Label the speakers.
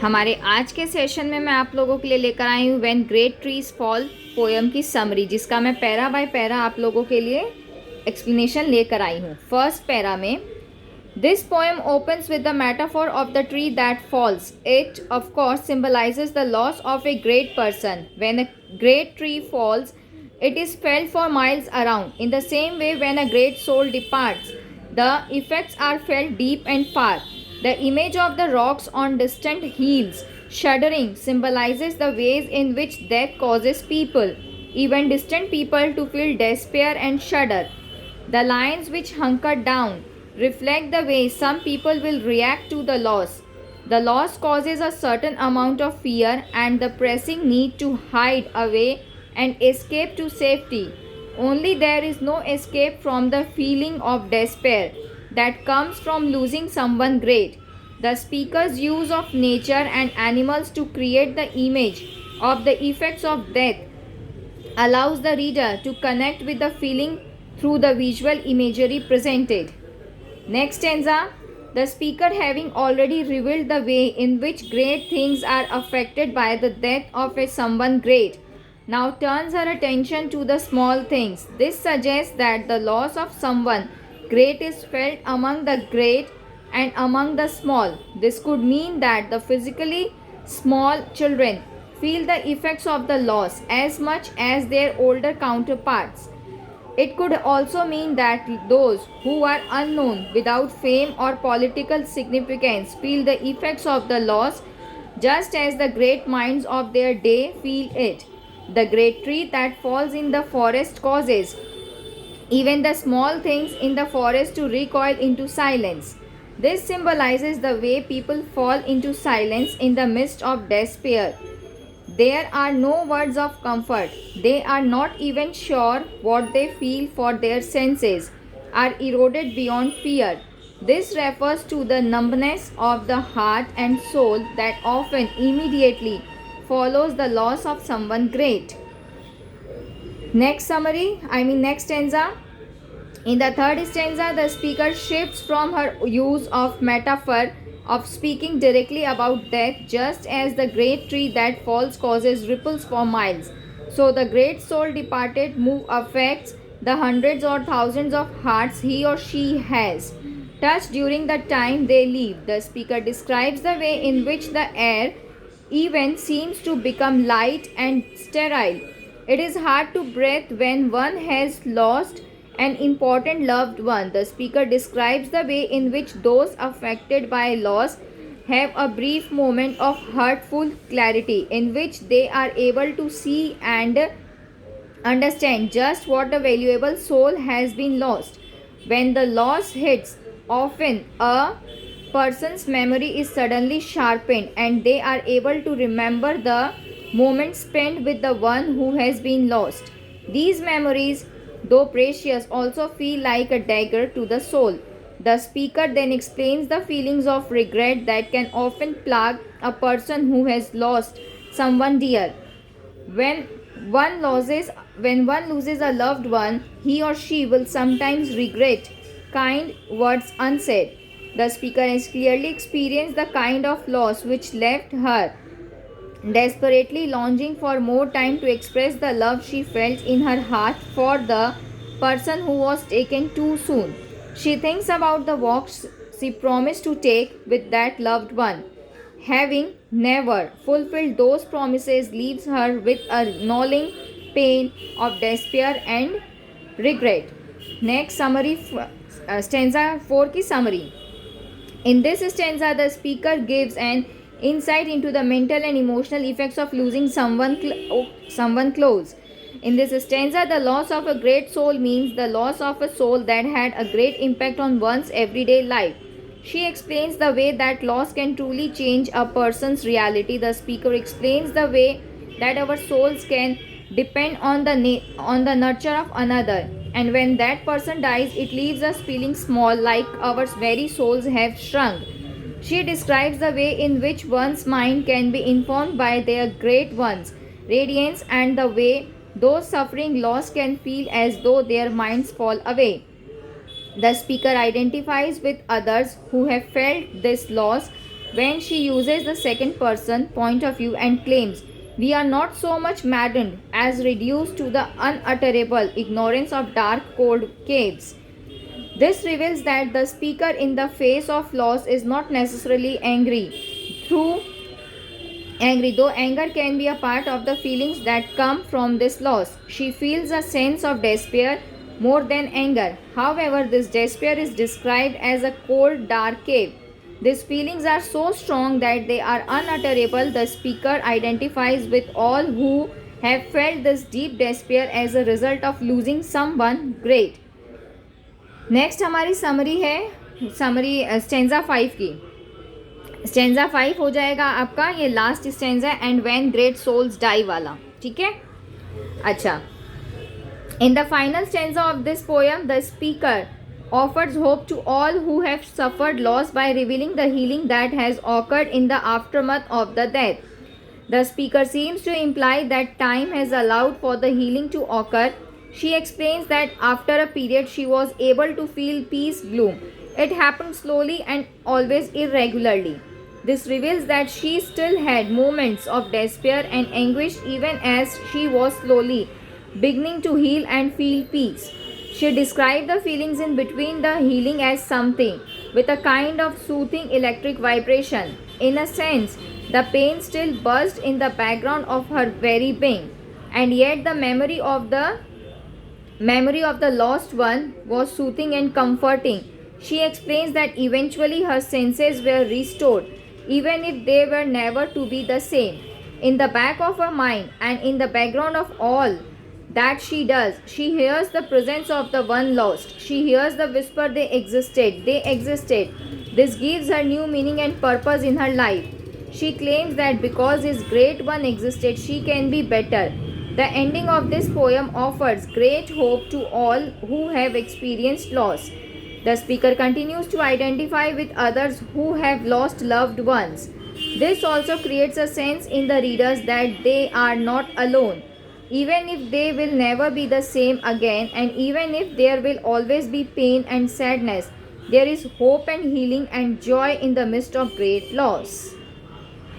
Speaker 1: हमारे आज के सेशन में मैं आप लोगों के लिए लेकर आई हूँ when great trees fall poem की समरी, जिसका मैं पैरा बाय पैरा आप लोगों के लिए एक्सप्लेनेशन लेकर आई हूँ। फर्स्ट पैरा में this poem opens with the metaphor of the tree that falls. It, of course, symbolizes the loss of a great person. When a great tree falls, it is felt for miles around. In the same way, when a great soul departs, the effects are felt deep and far. The image of the rocks on distant hills shuddering symbolizes the ways in which death causes people, even distant people, to feel despair and shudder. The lines which hunker down reflect the way some people will react to the loss. The loss causes a certain amount of fear and the pressing need to hide away and escape to safety. Only there is no escape from the feeling of despair that comes from losing someone great. The speaker's use of nature and animals to create the image of the effects of death allows the reader to connect with the feeling through the visual imagery presented. Next stanza, the speaker, having already revealed the way in which great things are affected by the death of a someone great, now turns her attention to the small things. This suggests that the loss of someone great is felt among the great and among the small. This could mean that the physically small children feel the effects of the loss as much as their older counterparts. It could also mean that those who are unknown, without fame or political significance, feel the effects of the loss just as the great minds of their day feel it. The great tree that falls in the forest causes even the small things in the forest to recoil into silence. This symbolizes the way people fall into silence in the midst of despair. There are no words of comfort. They are not even sure what they feel, for their senses are eroded beyond fear. This refers to the numbness of the heart and soul that often immediately follows the loss of someone great. Next stanza. In the third stanza, the speaker shifts from her use of metaphor of speaking directly about death, just as the great tree that falls causes ripples for miles. So the great soul departed move affects the hundreds or thousands of hearts he or she has touched during the time they live. The speaker describes the way in which the air even seems to become light and sterile. It is hard to breathe when one has lost an important loved one. The speaker describes the way in which those affected by loss have a brief moment of hurtful clarity in which they are able to see and understand just what a valuable soul has been lost. When the loss hits, often a person's memory is suddenly sharpened and they are able to remember the moment spent with the one who has been lost. These memories, though precious, also feel like a dagger to the soul. The speaker then explains the feelings of regret that can often plague a person who has lost someone dear. When when one loses a loved one, he or she will sometimes regret kind words unsaid. The speaker has clearly experienced the kind of loss which left her desperately longing for more time to express the love she felt in her heart for the person who was taken too soon. She thinks about the walks she promised to take with that loved one. Having never fulfilled those promises leaves her with a gnawing pain of despair and regret. Next stanza 4 की summary. In this stanza, the speaker gives an insight into the mental and emotional effects of losing someone close. In this stanza, the loss of a great soul means the loss of a soul that had a great impact on one's everyday life. She explains the way that loss can truly change a person's reality. The speaker explains the way that our souls can depend on the nurture of another, and when that person dies, it leaves us feeling small, like our very souls have shrunk. She describes the way in which one's mind can be informed by their great one's radiance, and the way those suffering loss can feel as though their minds fall away. The speaker identifies with others who have felt this loss when she uses the second person point of view and claims, "We are not so much maddened as reduced to the unutterable ignorance of dark, cold caves." This reveals that the speaker, in the face of loss, is not necessarily angry, though anger can be a part of the feelings that come from this loss. She feels a sense of despair more than anger. However, this despair is described as a cold, dark cave. These feelings are so strong that they are unutterable. The speaker identifies with all who have felt this deep despair as a result of losing someone great. Next हमारी summary है, summary stanza 5 की। Stanza 5 हो जाएगा आपका ये last stanza, and when great souls die वाला, ठीक है। अच्छा, in the final stanza of this poem the speaker offers hope to all who have suffered loss by revealing the healing that has occurred in the aftermath of the death. The speaker seems to imply that time has allowed for the healing to occur. She explains that after a period she was able to feel peace bloom. It happened slowly and always irregularly. This reveals that she still had moments of despair and anguish even as she was slowly beginning to heal and feel peace. She described the feelings in between the healing as something with a kind of soothing electric vibration. In a sense, the pain still buzzed in the background of her very being, and yet the memory of the lost one was soothing and comforting. She explains that eventually her senses were restored, even if they were never to be the same. In the back of her mind and in the background of all that she does, she hears the presence of the one lost. She hears the whisper, they existed. This gives her new meaning and purpose in her life. She claims that because his great one existed, she can be better. The ending of this poem offers great hope to all who have experienced loss. The speaker continues to identify with others who have lost loved ones. This also creates a sense in the readers that they are not alone. Even if they will never be the same again, and even if there will always be pain and sadness, there is hope and healing and joy in the midst of great loss.